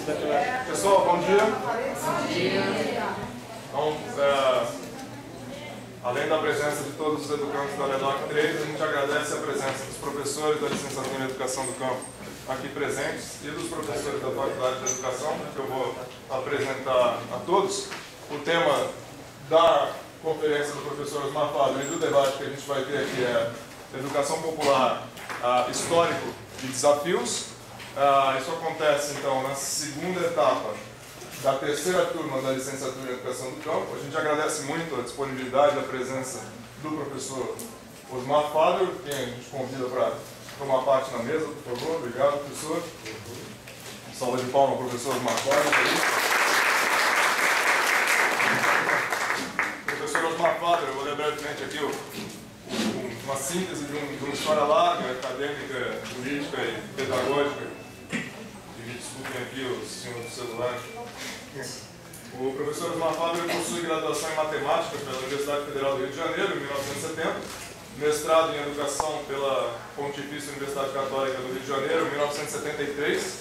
Pessoal, bom dia. Bom dia. Então, além da presença de todos os educandos da LEDOC 3, a gente agradece a presença dos professores da Licenciatura em Educação do Campo aqui presentes e dos professores da Faculdade de Educação, que eu vou apresentar a todos. O tema da conferência do professor Osmar Fábio e do debate que a gente vai ter aqui é Educação Popular, Histórico e Desafios. Isso acontece, então, na segunda etapa da terceira turma da Licenciatura em Educação do Campo. A gente agradece muito a disponibilidade e a presença do professor Osmar Fábio, quem a gente convida para tomar parte na mesa, por favor. Obrigado, professor. Salva de palmas ao professor Osmar Fábio. Professor Osmar Fábio, eu vou ler brevemente aqui uma síntese de uma história larga, acadêmica, política e pedagógica. Me desculpem aqui o senhor do celular. O professor Osmar Fábio possui graduação em Matemática pela Universidade Federal do Rio de Janeiro, em 1970, mestrado em Educação pela Pontifícia Universidade Católica do Rio de Janeiro, em 1973,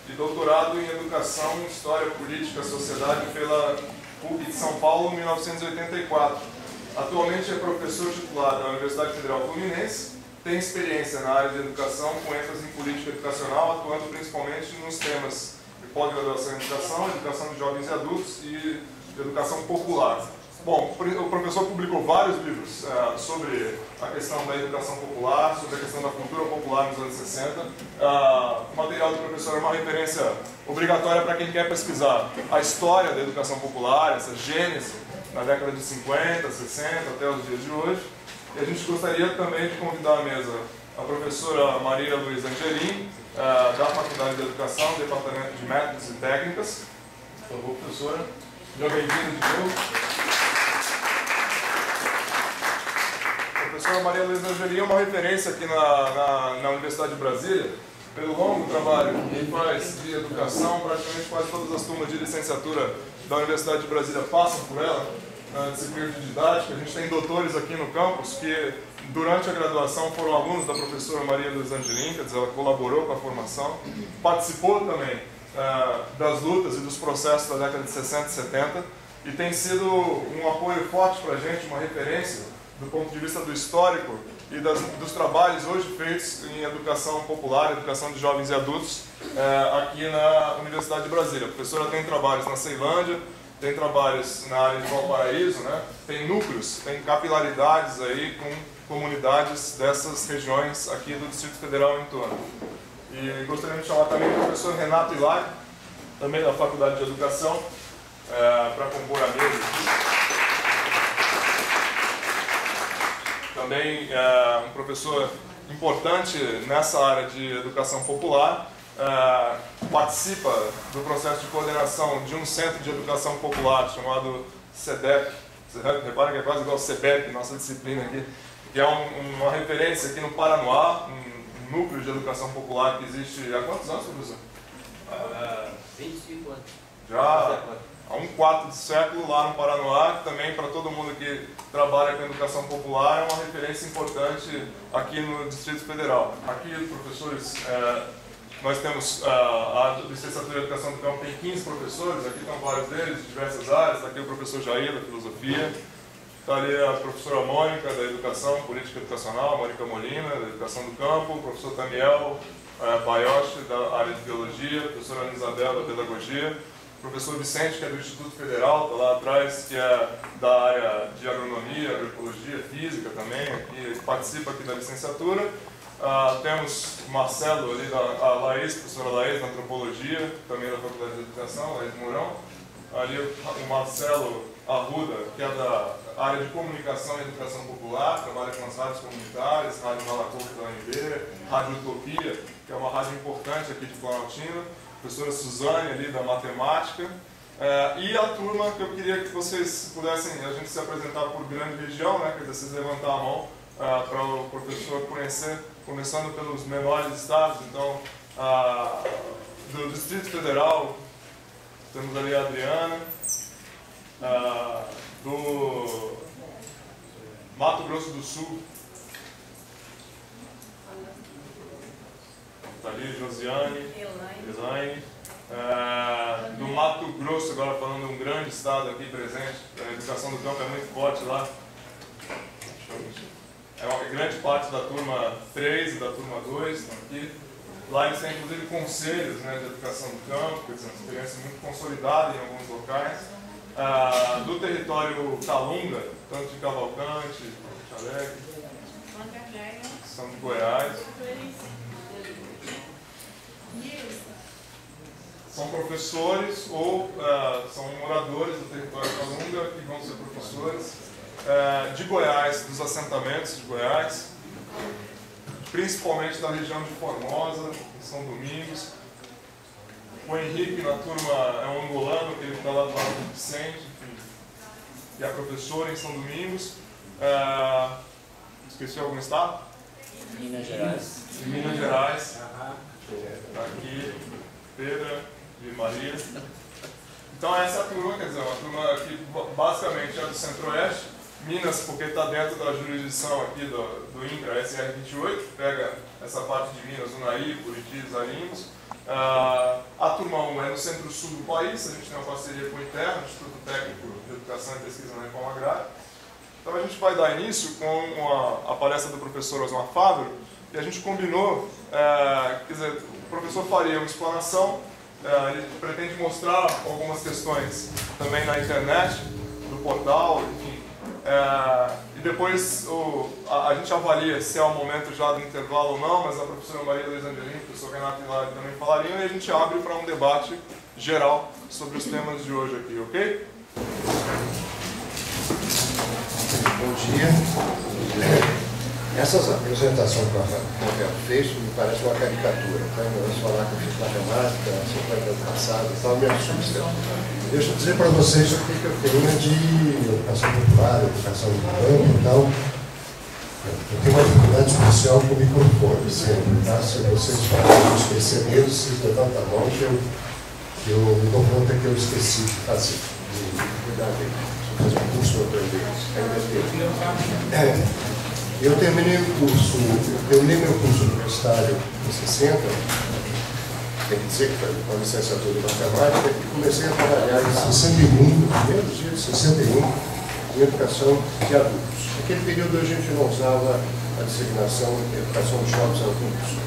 e doutorado em Educação, História, Política e Sociedade pela PUC de São Paulo, em 1984. Atualmente é professor titular da Universidade Federal Fluminense, tem experiência na área de educação com ênfase em política educacional, atuando principalmente nos temas de pós-graduação em educação, educação de jovens e adultos e educação popular. Bom, o professor publicou vários livros sobre a questão da educação popular, sobre a questão da cultura popular nos anos 60. O material do professor é uma referência obrigatória para quem quer pesquisar a história da educação popular, essa gênese na década de 50, 60, até os dias de hoje. E a gente gostaria também de convidar à mesa a professora Maria Luísa Angelim, da Faculdade de Educação, Departamento de Métodos e Técnicas. Por favor, professora. Seja bem-vinda de novo. A professora Maria Luísa Angelim é uma referência aqui na Universidade de Brasília, pelo longo trabalho que faz de educação. Praticamente quase todas as turmas de licenciatura da Universidade de Brasília passam por ela, na disciplina de didática. A gente tem doutores aqui no campus que, durante a graduação, foram alunos da professora Maria Luísa Angelim, quer dizer, ela colaborou com a formação, participou também das lutas e dos processos da década de 60 e 70, e tem sido um apoio forte para a gente, uma referência do ponto de vista do histórico e dos trabalhos hoje feitos em educação popular, educação de jovens e adultos, aqui na Universidade de Brasília. A professora tem trabalhos na Ceilândia, tem trabalhos na área de Valparaíso, né? Tem núcleos, tem capilaridades aí com comunidades dessas regiões aqui do Distrito Federal em torno. E gostaria de chamar também o professor Renato Hilário, também da Faculdade de Educação, para compor a mesa. Também um professor importante nessa área de educação popular, participa do processo de coordenação de um centro de educação popular chamado CEDEP. Reparem que é quase igual ao CEBEP, nossa disciplina aqui, que é uma referência aqui no Paranoá, um núcleo de educação popular que existe há quantos anos, professor? 25 anos. Já há um quarto de século lá no Paranoá, que também para todo mundo que trabalha com educação popular é uma referência importante aqui no Distrito Federal. Aqui, professores, nós temos a Licenciatura em Educação do Campo, tem 15 professores, aqui estão vários deles, de diversas áreas. Está aqui o professor Jair, da Filosofia, está ali a professora Mônica, da Educação, Política Educacional, Mônica Molina, da Educação do Campo, o professor Daniel Baioche, da área de Biologia, a professora Ana Isabel, da Pedagogia, o professor Vicente, que é do Instituto Federal, está lá atrás, que é da área de Agronomia, Agroecologia, Física também, que participa aqui da licenciatura. Temos o Marcelo ali, a Laís, professora Laís, na Antropologia, também da Faculdade de Educação, Laís Mourão. Ali o Marcelo Arruda, que é da área de Comunicação e Educação Popular, trabalha com as rádios comunitárias, Rádio Malacopa da UNB, Rádio Utopia, que é uma rádio importante aqui de Planaltina. Professora Suzane, ali da Matemática. E a turma que eu queria que vocês pudessem, a gente se apresentar por grande região, né, quer dizer, vocês levantar a mão para o professor conhecer, começando pelos menores estados. Então, do Distrito Federal, temos ali a Adriana, do Mato Grosso do Sul, está ali Josiane, Elaine, Grosso, agora falando de um grande estado aqui presente, a educação do campo é muito forte lá. É uma grande parte da turma 3 e da turma 2 estão aqui. Lá eles têm inclusive conselhos, né, de educação do campo, que são uma experiência muito consolidada em alguns locais. Do território Calunga, tanto de Cavalcante, Xaleque, são de Goiás. São professores ou são moradores do território Calunga que vão ser professores de Goiás, dos assentamentos de Goiás, principalmente da região de Formosa, São Domingos. O Henrique, na turma, é um angolano, que ele está lá do lado do Vicente, enfim, e é professor em São Domingos. Esqueci algum estado? Minas Gerais. Em Minas Gerais. Aqui, Pedra de Maria. Então essa é a turma, quer dizer, uma turma que basicamente é do Centro-Oeste. Minas, porque está dentro da jurisdição aqui do INCRA, SR28, pega essa parte de Minas, Unaí, Buriti, Arinos. A turma 1 é no centro-sul do país, a gente tem uma parceria com o ITER, Instituto Técnico de Educação e Pesquisa na Reforma Agrária. Então a gente vai dar início com a palestra do professor Osmar Fávero, e a gente combinou, quer dizer, o professor faria uma explanação, ele pretende mostrar algumas questões também na internet, do portal, enfim. E depois a gente avalia se é o momento já do intervalo ou não, mas a professora Maria Luísa Angelini, o professor Renato Hilário também falariam, e a gente abre para um debate geral sobre os temas de hoje aqui, ok? Bom dia. Essa apresentação que o Rafael fez me parece uma caricatura. Tá? Vamos falar que eu fiz matemática, 50 anos passado e tal, me assusta. Deixa eu dizer para vocês o que eu tenho de educação popular, educação do campo e tal. Eu tenho uma dificuldade especial com o microfone sempre, tá? Se vocês falarem perceberam, vocês levantam a mão que eu me dou conta que eu esqueci de fazer. De cuidar dele. Fazer um curso outra vez. Eu terminei meu curso universitário em 60, tem que dizer que foi uma licenciatura em matemática, e comecei a trabalhar em 61, no primeiro dia de 61, em educação de adultos. Naquele período a gente não usava a designação de educação de jovens adultos.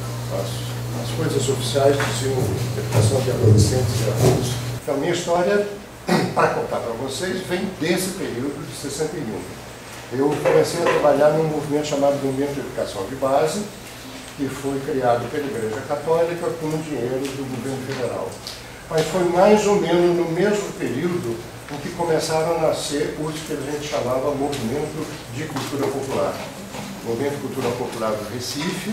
As coisas oficiais diziam educação de adolescentes e adultos. Então, a minha história, para contar para vocês, vem desse período de 61. Eu comecei a trabalhar num movimento chamado Movimento de Educação de Base, que foi criado pela Igreja Católica com o dinheiro do governo federal. Mas foi mais ou menos no mesmo período em que começaram a nascer os que a gente chamava Movimento de Cultura Popular. Movimento de Cultura Popular do Recife,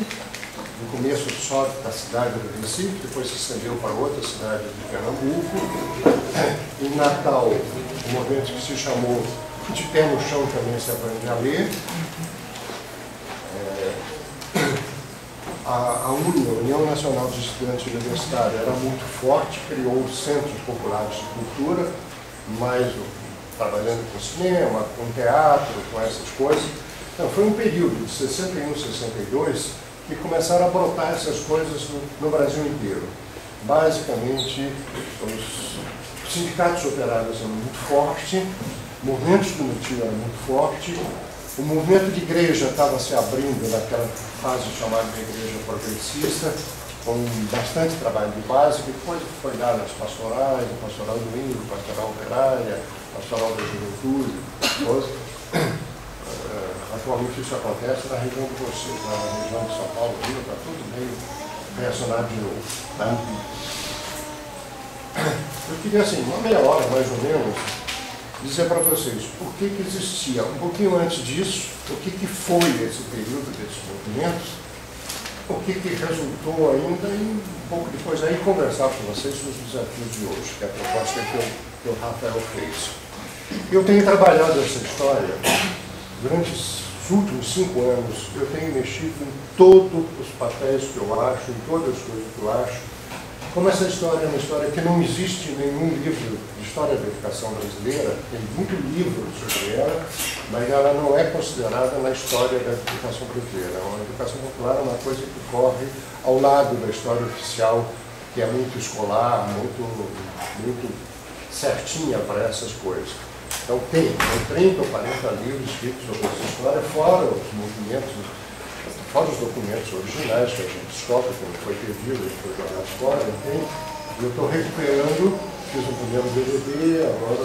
no começo só da cidade do Recife, depois se estendeu para outra cidade de Pernambuco. Em Natal, um movimento que se chamou De Pé no Chão também se aprende a ler. A UNA, União Nacional de Estudantes Universitários, era muito forte, criou centros populares de cultura, mas trabalhando com cinema, com teatro, com essas coisas. Então, foi um período de 61, 62 que começaram a brotar essas coisas no Brasil inteiro. Basicamente, os sindicatos operários eram muito fortes, o movimento estudantil era muito forte, o movimento de igreja estava se abrindo naquela fase chamada de igreja progressista, com bastante trabalho de base, que depois foi dado às pastorais, a pastoral do índio, a pastoral operária, a pastoral da juventude. Atualmente isso acontece na região de vocês, na região de São Paulo, Rio, está tudo meio reacionado de novo. Tá? Eu queria, assim, uma meia hora mais ou menos, dizer para vocês por que existia, um pouquinho antes disso, o que foi esse período desses movimentos, o que resultou ainda, e um pouco depois aí conversar com vocês sobre os desafios de hoje, que é a proposta que o Rafael fez. Eu tenho trabalhado essa história durante os últimos 5 anos, eu tenho mexido em todos os papéis que eu acho, em todas as coisas que eu acho. Como essa história é uma história que não existe nenhum livro de história da educação brasileira, tem muito livro sobre ela, mas ela não é considerada na história da educação brasileira. A educação popular é uma coisa que corre ao lado da história oficial, que é muito escolar, muito certinha para essas coisas. Então tem 30 ou 40 livros escritos sobre essa história, fora os movimentos, fora os documentos originais que a gente descobre, que não foi perdido, ele foi jogado fora, entende? E eu estou recuperando, fiz um primeiro DVD, agora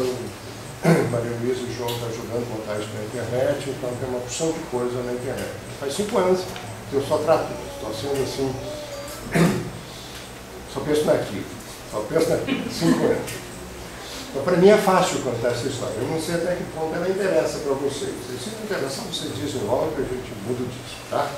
Maria Luísa e o João estão ajudando a botar isso na internet, então tem uma porção de coisa na internet. Faz 5 anos que eu só trato isso, estou sendo assim, só penso naquilo, 5 anos. Então, para mim é fácil contar essa história. Eu não sei até que ponto ela interessa para vocês. Se não interessar, vocês dizem logo que a gente muda disso, tá?